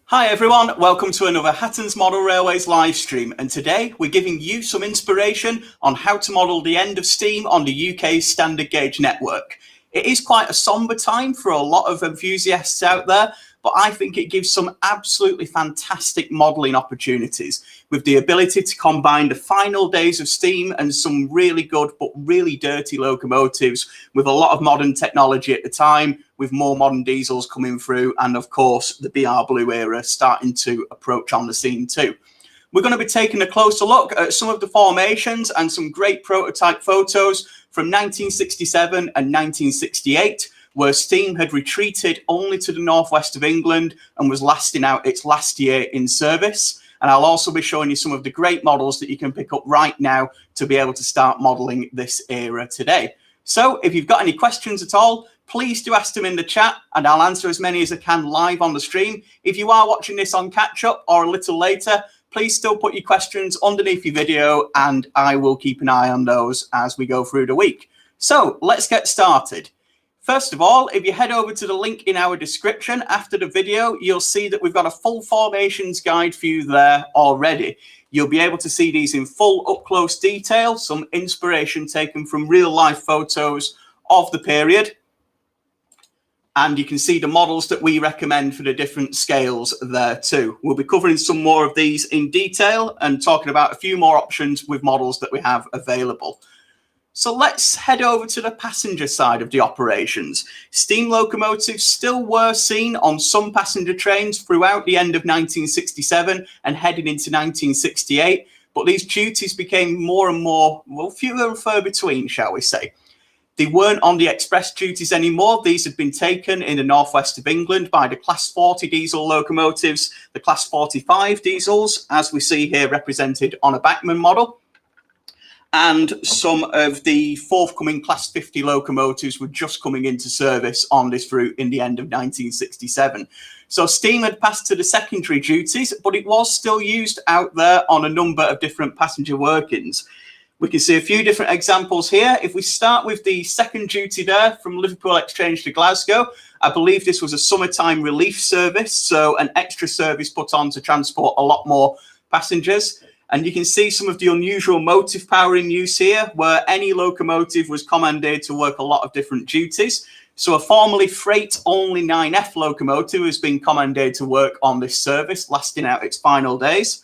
Hi everyone, welcome to another Hatton's Model Railways live stream, and today we're giving you some inspiration on how to model the end of steam on the UK's standard gauge network. It is quite a somber time for a lot of enthusiasts out there, but I think it gives some absolutely fantastic modelling opportunities with the ability to combine the final days of steam and some really good but really dirty locomotives with a lot of modern technology at the time, with more modern diesels coming through and of course the BR Blue era starting to approach on the scene too. We're going to be taking a closer look at some of the formations and some great prototype photos from 1967 and 1968, where steam had retreated only to the northwest of England and was lasting out its last year in service. And I'll also be showing you some of the great models that you can pick up right now to be able to start modeling this era today. So if you've got any questions at all, please do ask them in the chat and I'll answer as many as I can live on the stream. If you are watching this on catch up or a little later, please still put your questions underneath your video and I will keep an eye on those as we go through the week. So let's get started. First of all, if you head over to the link in our description after the video, you'll see that we've got a full formations guide for you there already. You'll be able to see these in full up close detail, some inspiration taken from real life photos of the period. And you can see the models that we recommend for the different scales there too. We'll be covering some more of these in detail and talking about a few more options with models that we have available. So let's head over to the passenger side of the operations. Steam locomotives still were seen on some passenger trains throughout the end of 1967 and heading into 1968, but these duties became more and more, well, fewer and further between, shall we say. They weren't on the express duties anymore. These had been taken in the northwest of England by the Class 40 diesel locomotives, the Class 45 diesels, as we see here represented on a Bachmann model. And some of the forthcoming Class 50 locomotives were just coming into service on this route in the end of 1967. So steam had passed to the secondary duties, but it was still used out there on a number of different passenger workings. We can see a few different examples here. If we start with the second duty there from Liverpool Exchange to Glasgow, I believe this was a summertime relief service, so an extra service put on to transport a lot more passengers. And you can see some of the unusual motive power in use here, where any locomotive was commandeered to work a lot of different duties. So a formerly freight-only 9F locomotive has been commandeered to work on this service, lasting out its final days.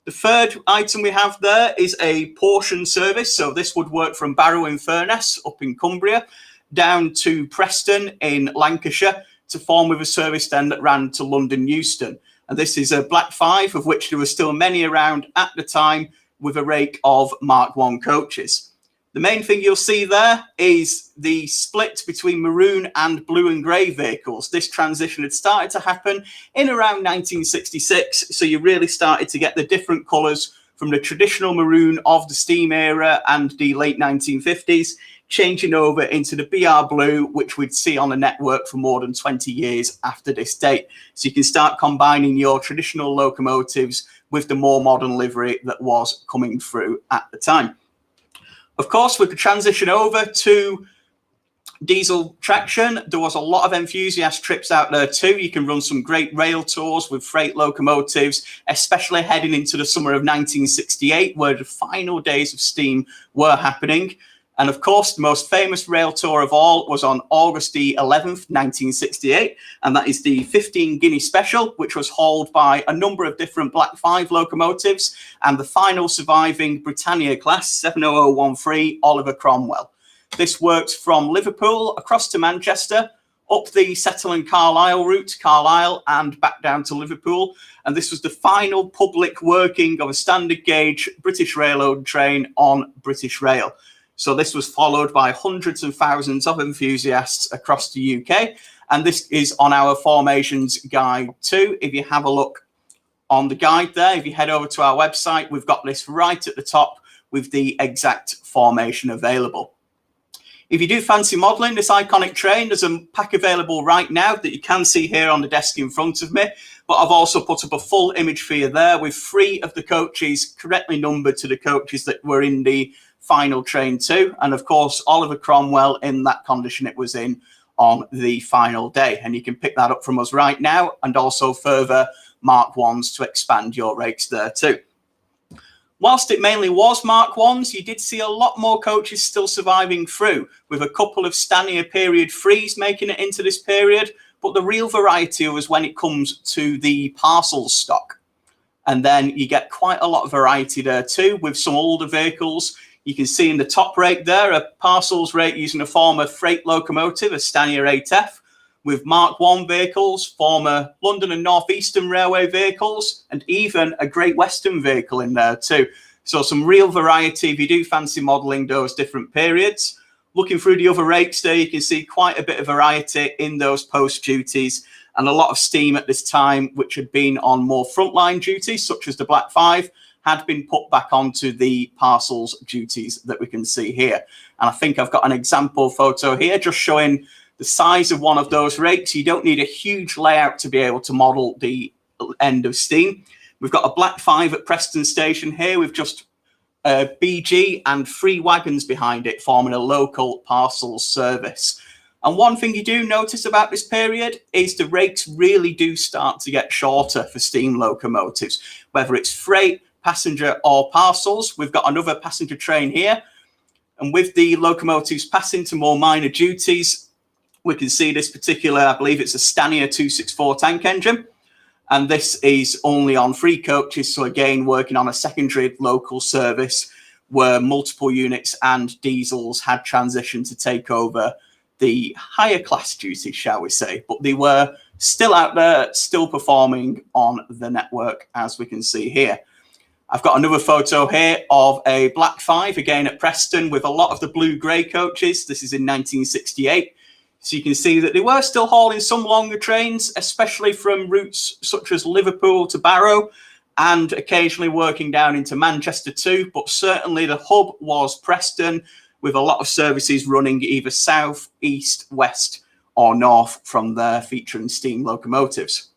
The third item we have there is a portion service. So this would work from Barrow in Furness up in Cumbria down to Preston in Lancashire to form with a service then that ran to London Euston. And this is a Black 5, of which there were still many around at the time, with a rake of Mark I coaches. The main thing you'll see there is the split between maroon and blue and grey vehicles. This transition had started to happen in around 1966, so you really started to get the different colours from the traditional maroon of the steam era and the late 1950s, changing over into the BR Blue, which we'd see on the network for more than 20 years after this date. So you can start combining your traditional locomotives with the more modern livery that was coming through at the time. Of course, with the transition over to diesel traction, there was a lot of enthusiast trips out there too. You can run some great rail tours with freight locomotives, especially heading into the summer of 1968, where the final days of steam were happening. And of course, the most famous rail tour of all was on August the 11th, 1968. And that is the 15 Guinea Special, which was hauled by a number of different Black 5 locomotives and the final surviving Britannia class 70013 Oliver Cromwell. This worked from Liverpool across to Manchester, up the Settle and Carlisle route to Carlisle and back down to Liverpool. And this was the final public working of a standard gauge British Railroad train on British Rail. So this was followed by hundreds and thousands of enthusiasts across the UK. And this is on our formations guide too. If you have a look on the guide there, if you head over to our website, we've got this right at the top with the exact formation available. If you do fancy modelling this iconic train, there's a pack available right now that you can see here on the desk in front of me. But I've also put up a full image for you there with 3 of the coaches correctly numbered to the coaches that were in the final train too. And of course, Oliver Cromwell in that condition it was in on the final day. And you can pick that up from us right now and also further Mark 1s to expand your rates there too. Whilst it mainly was Mark 1s, you did see a lot more coaches still surviving through, with a couple of Stanier period 3s making it into this period, but the real variety was when it comes to the parcels stock. And then you get quite a lot of variety there too, with some older vehicles. You can see in the top rate there, a parcels rate using a former freight locomotive, a Stanier 8F, with Mark 1 vehicles, former London and North Eastern Railway vehicles, and even a Great Western vehicle in there too. So some real variety if you do fancy modelling those different periods. Looking through the other rates there, you can see quite a bit of variety in those post duties, and a lot of steam at this time, which had been on more frontline duties, such as the Black 5, had been put back onto the parcels duties that we can see here. And I think I've got an example photo here just showing the size of one of those rates. You don't need a huge layout to be able to model the end of steam. We've got a Black 5 at Preston Station here with just a BG and 3 wagons behind it, forming a local parcels service. And one thing you do notice about this period is the rates really do start to get shorter for steam locomotives, whether it's freight, passenger or parcels. We've got another passenger train here. And with the locomotives passing to more minor duties, we can see this particular, I believe it's a Stanier 264 tank engine. And this is only on 3 coaches. So again, working on a secondary local service where multiple units and diesels had transitioned to take over the higher class duties, shall we say. But they were still out there, still performing on the network, as we can see here. I've got another photo here of a Black 5, again at Preston, with a lot of the blue-grey coaches. This is in 1968. So you can see that they were still hauling some longer trains, especially from routes such as Liverpool to Barrow, and occasionally working down into Manchester too. But certainly the hub was Preston, with a lot of services running either south, east, west, or north from there, featuring steam locomotives.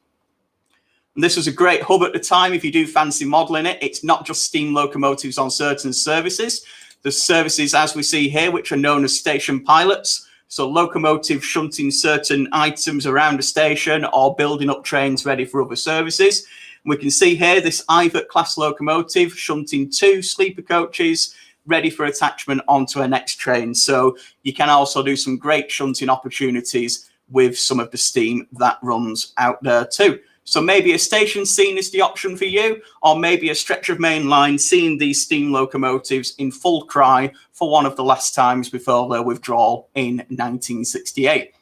And this was a great hub at the time. If you do fancy modelling it, it's not just steam locomotives on certain services. There's services, as we see here, which are known as station pilots. So locomotive shunting certain items around a station or building up trains ready for other services. And we can see here this Ivert class locomotive shunting 2 sleeper coaches ready for attachment onto a next train. So you can also do some great shunting opportunities with some of the steam that runs out there too. So maybe a station scene is the option for you, or maybe a stretch of main line seeing these steam locomotives in full cry for one of the last times before their withdrawal in 1968.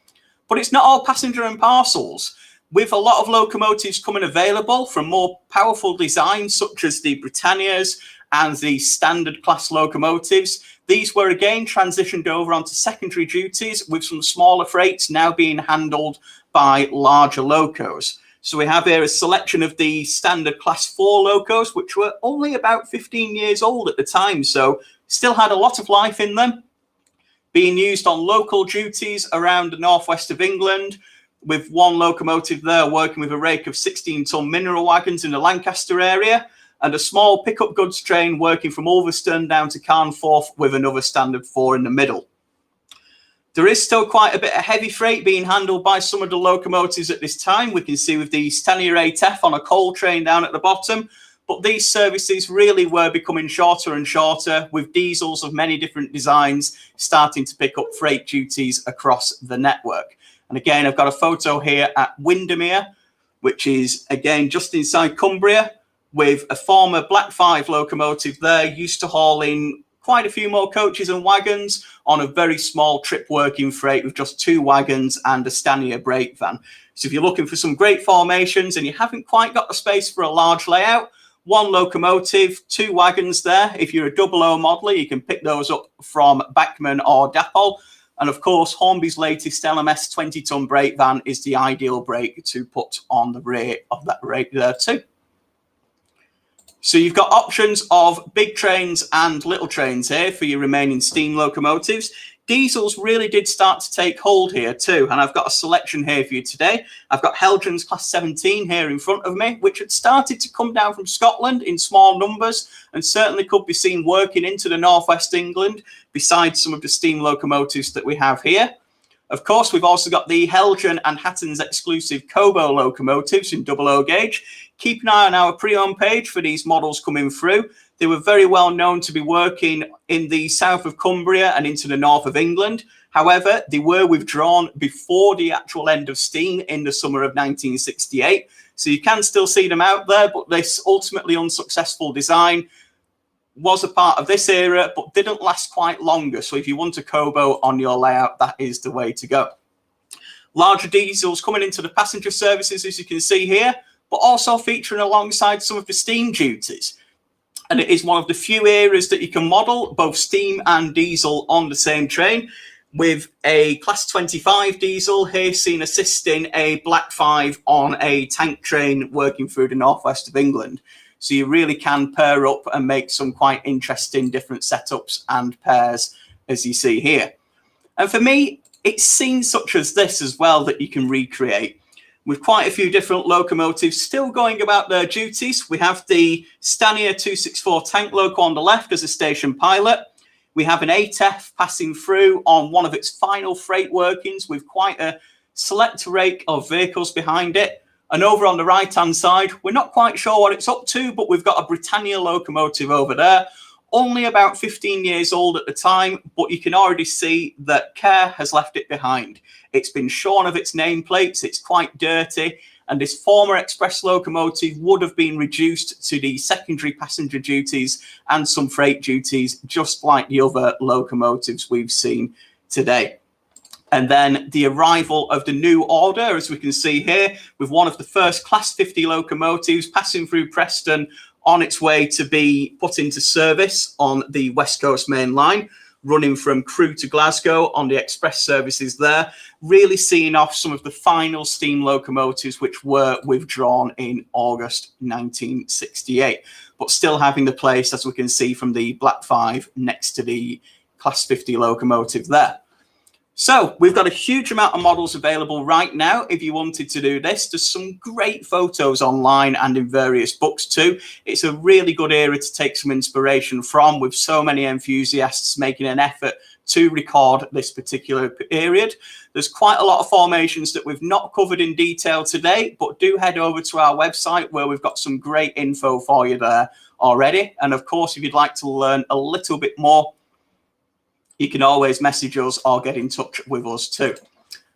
But it's not all passenger and parcels. With a lot of locomotives coming available from more powerful designs, such as the Britannias and the standard class locomotives, these were again transitioned over onto secondary duties, with some smaller freights now being handled by larger locos. So we have here a selection of the standard class 4 locos, which were only about 15 years old at the time, so still had a lot of life in them, being used on local duties around the northwest of England, with one locomotive there working with a rake of 16-ton mineral wagons in the Lancaster area, and a small pickup goods train working from Ulverston down to Carnforth with another standard 4 in the middle. There is still quite a bit of heavy freight being handled by some of the locomotives at this time. We can see with the Stanier 8F on a coal train down at the bottom, but these services really were becoming shorter and shorter, with diesels of many different designs starting to pick up freight duties across the network. And again, I've got a photo here at Windermere, which is again just inside Cumbria, with a former Black 5 locomotive there, used to hauling quite a few more coaches and wagons on a very small trip working freight with just 2 wagons and a Stanier brake van. So if you're looking for some great formations and you haven't quite got the space for a large layout, 1 locomotive, 2 wagons there. If you're a 00 modeler, you can pick those up from Bachmann or Dapol. And of course, Hornby's latest LMS 20-ton brake van is the ideal brake to put on the rear of that rake there too. So you've got options of big trains and little trains here for your remaining steam locomotives. Diesels really did start to take hold here too, and I've got a selection here for you today. I've got Helgen's Class 17 here in front of me, which had started to come down from Scotland in small numbers and certainly could be seen working into the northwest England besides some of the steam locomotives that we have here. Of course, we've also got the Helgen and Hatton's exclusive Kobo locomotives in 00 gauge. keep an eye on our pre-owned page for these models coming through. They were very well known to be working in the south of Cumbria and into the north of England. However, they were withdrawn before the actual end of steam in the summer of 1968. So you can still see them out there, but this ultimately unsuccessful design was a part of this era, but didn't last quite longer. So if you want a Kobo on your layout, that is the way to go. Larger diesels coming into the passenger services, as you can see here, but also featuring alongside some of the steam duties. And it is one of the few areas that you can model both steam and diesel on the same train, with a Class 25 diesel here seen assisting a Black 5 on a tank train working through the northwest of England. So you really can pair up and make some quite interesting different setups and pairs, as you see here. And for me, it's scenes such as this as well that you can recreate, with quite a few different locomotives still going about their duties. We have the Stanier 264 tank loco on the left as a station pilot. We have an 8F passing through on one of its final freight workings with quite a select rake of vehicles behind it. And over on the right-hand side, we're not quite sure what it's up to, but we've got a Britannia locomotive over there, only about 15 years old at the time, but you can already see that care has left it behind. It's been shorn of its nameplates, it's quite dirty, and this former express locomotive would have been reduced to the secondary passenger duties and some freight duties, just like the other locomotives we've seen today. And then the arrival of the new order, as we can see here, with one of the first Class 50 locomotives passing through Preston on its way to be put into service on the West Coast Main Line, running from Crewe to Glasgow on the express services there, really seeing off some of the final steam locomotives which were withdrawn in August 1968, but still having the place, as we can see from the Black 5 next to the Class 50 locomotive there. So we've got a huge amount of models available right now if you wanted to do this. There's some great photos online and in various books too. It's a really good era to take some inspiration from, with so many enthusiasts making an effort to record this particular period. There's quite a lot of formations that we've not covered in detail today, but do head over to our website where we've got some great info for you there already. And of course, if you'd like to learn a little bit more, you can always message us or get in touch with us too.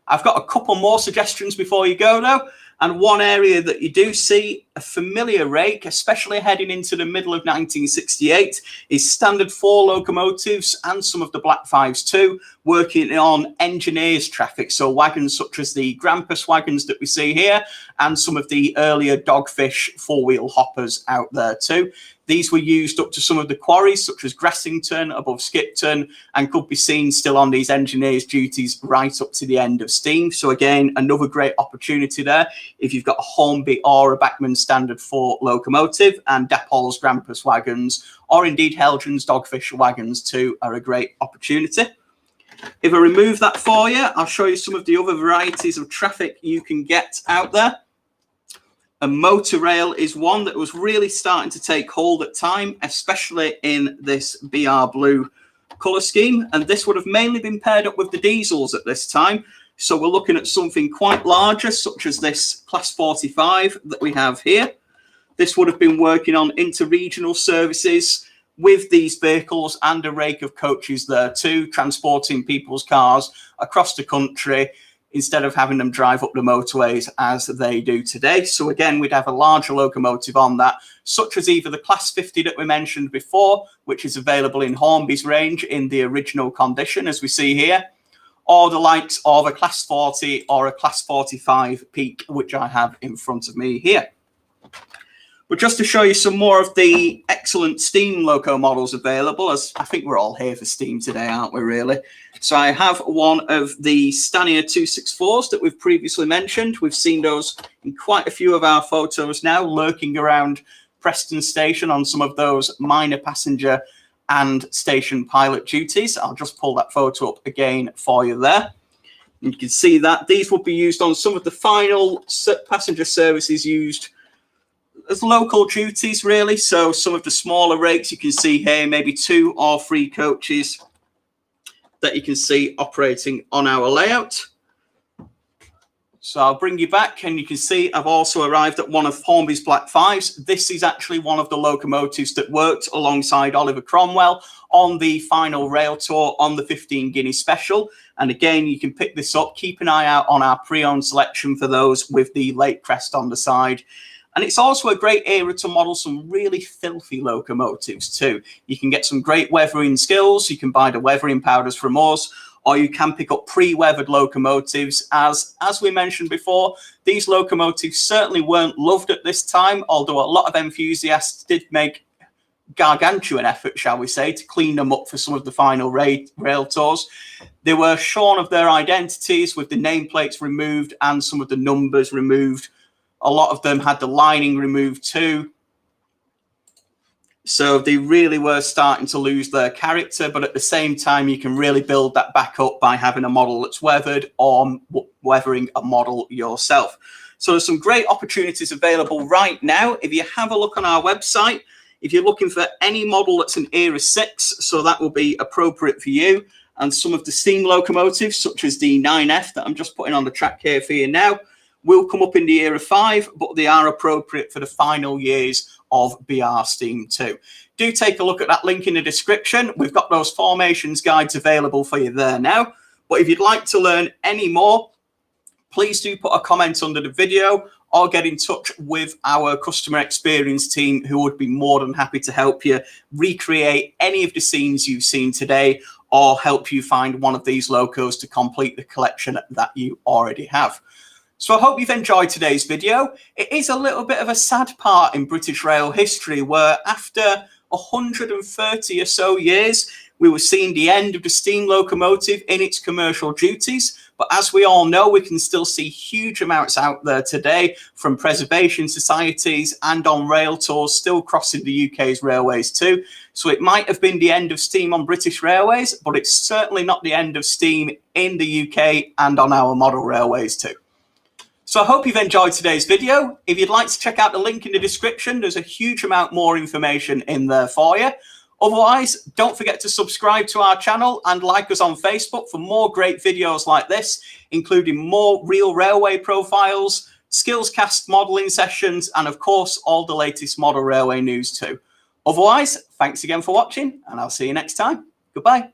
I've got a couple more suggestions before you go though. And one area that you do see a familiar rake, especially heading into the middle of 1968, is Standard 4 locomotives and some of the Black 5s too, working on engineers traffic. So wagons such as the Grampus wagons that we see here, and some of the earlier Dogfish four-wheel hoppers out there too. These were used up to some of the quarries, such as Grassington, above Skipton, and could be seen still on these engineers' duties right up to the end of steam. So again, another great opportunity there. If you've got a Hornby or a Bachmann Standard 4 locomotive, and Dapol's Grampus wagons, or indeed Helgen's Dogfish wagons too, are a great opportunity. If I remove that for you, I'll show you some of the other varieties of traffic you can get out there. A motor rail is one that was really starting to take hold at time, especially in this BR blue colour scheme. And this would have mainly been paired up with the diesels at this time. So we're looking at something quite larger, such as this Class 45 that we have here. This would have been working on interregional services with these vehicles and a rake of coaches there too, transporting people's cars across the country, instead of having them drive up the motorways as they do today. So again, we'd have a larger locomotive on that, such as either the Class 50 that we mentioned before, which is available in Hornby's range in the original condition, as we see here, or the likes of a Class 40 or a Class 45 Peak, which I have in front of me here. But just to show you some more of the excellent steam loco models available, as I think we're all here for steam today, aren't we, really? So I have one of the Stanier 264s that we've previously mentioned. We've seen those in quite a few of our photos now, lurking around Preston Station on some of those minor passenger and station pilot duties. I'll just pull that photo up again for you there. And you can see that these will be used on some of the final passenger services used as local duties, really. So some of the smaller rakes you can see here, maybe 2 or 3 coaches that you can see operating on our layout. So I'll bring you back, and you can see I've also arrived at one of Hornby's Black Fives. This is actually one of the locomotives that worked alongside Oliver Cromwell on the final rail tour on the 15 Guinea Special. And again, you can pick this up. Keep an eye out on our pre-owned selection for those with the late crest on the side. And it's also a great era to model some really filthy locomotives too. You can get some great weathering skills. You can buy the weathering powders from us, or you can pick up pre-weathered locomotives. As we mentioned before, these locomotives certainly weren't loved at this time, although a lot of enthusiasts did make gargantuan effort, shall we say, to clean them up for some of the final rail tours. They were shorn of their identities with the nameplates removed and some of the numbers removed. A lot of them had the lining removed too. So they really were starting to lose their character, but at the same time, you can really build that back up by having a model that's weathered or weathering a model yourself. So there's some great opportunities available right now. If you have a look on our website, if you're looking for any model that's an Era 6, so that will be appropriate for you, and some of the steam locomotives, such as the 9F that I'm just putting on the track here for you now, will come up in the Era 5, but they are appropriate for the final years of BR Steam 2. Do take a look at that link in the description. We've got those formations guides available for you there now. But if you'd like to learn any more, please do put a comment under the video or get in touch with our customer experience team, who would be more than happy to help you recreate any of the scenes you've seen today, or help you find one of these locos to complete the collection that you already have. So I hope you've enjoyed today's video. It is a little bit of a sad part in British rail history, where after 130 or so years, we were seeing the end of the steam locomotive in its commercial duties. But as we all know, we can still see huge amounts out there today from preservation societies and on rail tours still crossing the UK's railways too. So it might have been the end of steam on British railways, but it's certainly not the end of steam in the UK and on our model railways too. So I hope you've enjoyed today's video. If you'd like to check out the link in the description, there's a huge amount more information in there for you. Otherwise, don't forget to subscribe to our channel and like us on Facebook for more great videos like this, including more real railway profiles, skills cast modelling sessions, and of course, all the latest model railway news too. Otherwise, thanks again for watching, and I'll see you next time. Goodbye.